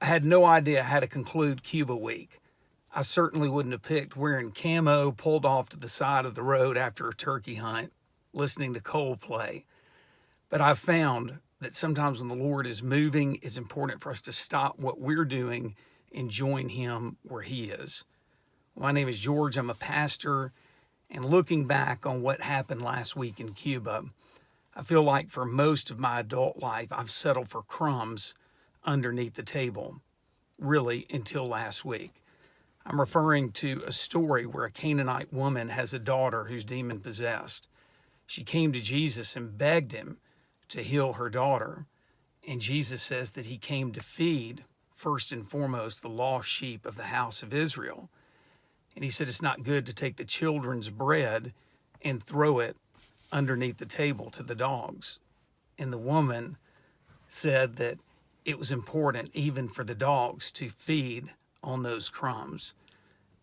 I had no idea how to conclude Cuba week. I certainly wouldn't have picked wearing camo, pulled off to the side of the road after a turkey hunt, listening to Coldplay. But I've found that sometimes when the Lord is moving, it's important for us to stop what we're doing and join Him where He is. My name is George. I'm a pastor. And looking back on what happened last week in Cuba, I feel like for most of my adult life, I've settled for crumbs underneath the table, really until last week. I'm referring to a story where a Canaanite woman has a daughter who's demon possessed. She came to Jesus and begged him to heal her daughter. And Jesus says that he came to feed, first and foremost, the lost sheep of the house of Israel. And he said it's not good to take the children's bread and throw it underneath the table to the dogs. And the woman said that it was important even for the dogs to feed on those crumbs.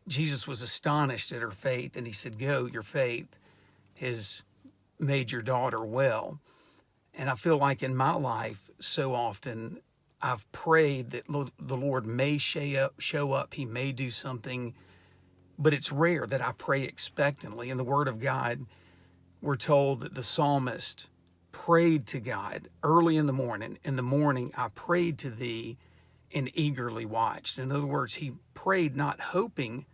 Jesus was astonished at her faith, and he said, "Go, your faith has made your daughter well." And I feel like in my life, so often I've prayed that the Lord may show up, he may do something, but it's rare that I pray expectantly. In the Word of God, we're told that the psalmist prayed to God early in the morning. In the morning, I prayed to thee and eagerly watched. In other words, he prayed not hoping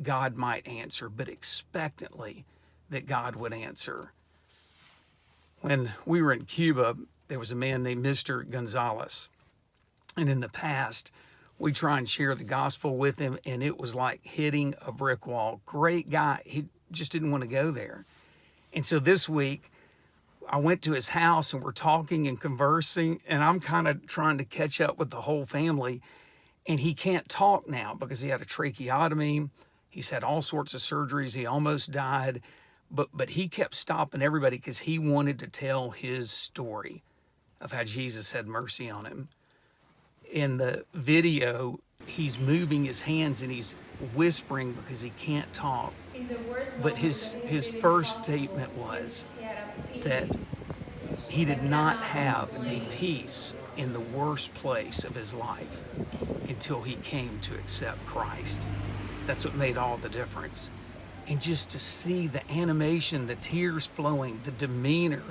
God might answer, but expectantly that God would answer. When we were in Cuba, there was a man named Mr. Gonzalez. And in the past, we try and share the gospel with him, and it was like hitting a brick wall. Great guy. He just didn't want to go there. And so this week, I went to his house and we're talking and conversing, and I'm kind of trying to catch up with the whole family. And he can't talk now because he had a tracheotomy. He's had all sorts of surgeries. He almost died. But he kept stopping everybody because he wanted to tell his story of how Jesus had mercy on him. In the video, he's moving his hands and he's whispering because he can't talk. But his first statement was that he did not have a peace in the worst place of his life until he came to accept Christ. That's what made all the difference. And just to see the animation, the tears flowing, the demeanor,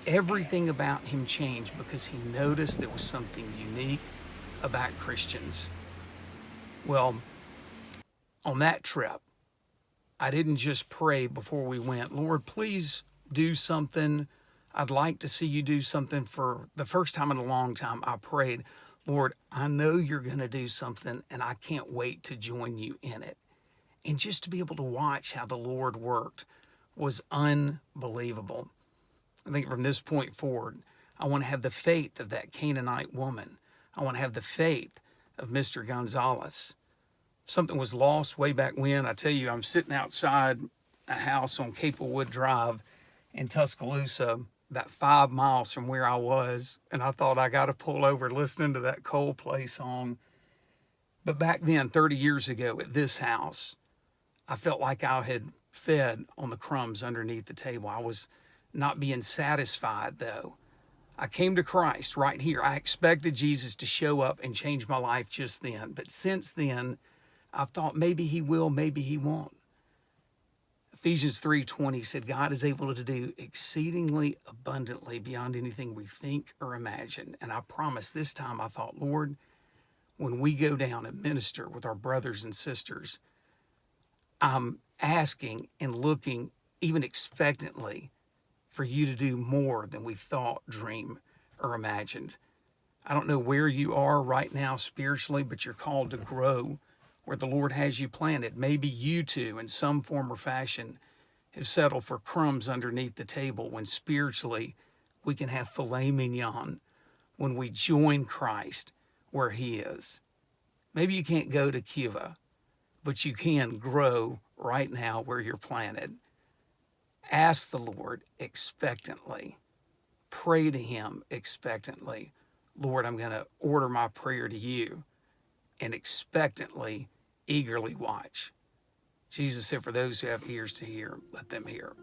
everything about him changed because he noticed there was something unique about Christians. Well, on that trip, I didn't just pray before we went, "Lord, please do something. I'd like to see you do something." For the first time in a long time, I prayed, "Lord, I know you're going to do something, and I can't wait to join you in it." And just to be able to watch how the Lord worked was unbelievable. I think from this point forward, I want to have the faith of that Canaanite woman. I want to have the faith of Mr. Gonzalez. Something was lost way back when. I tell you, I'm sitting outside a house on Caplewood Drive in Tuscaloosa, about 5 miles from where I was, and I thought I got to pull over listening to that Coldplay song. But back then, 30 years ago at this house, I felt like I had fed on the crumbs underneath the table. I was not being satisfied, though. I came to Christ right here. I expected Jesus to show up and change my life just then. But since then, I've thought maybe he will, maybe he won't. Ephesians 3:20 said, God is able to do exceedingly abundantly beyond anything we think or imagine. And I promise this time I thought, Lord, when we go down and minister with our brothers and sisters, I'm asking and looking even expectantly for you to do more than we thought, dream, or imagined. I don't know where you are right now spiritually, but you're called to grow where the Lord has you planted. Maybe you too, in some form or fashion, have settled for crumbs underneath the table when spiritually we can have filet mignon when we join Christ where he is. Maybe you can't go to Cuba, but you can grow right now where you're planted. Ask the Lord expectantly. Pray to him expectantly. Lord, I'm going to order my prayer to you, and expectantly, eagerly watch. Jesus said, for those who have ears to hear, let them hear.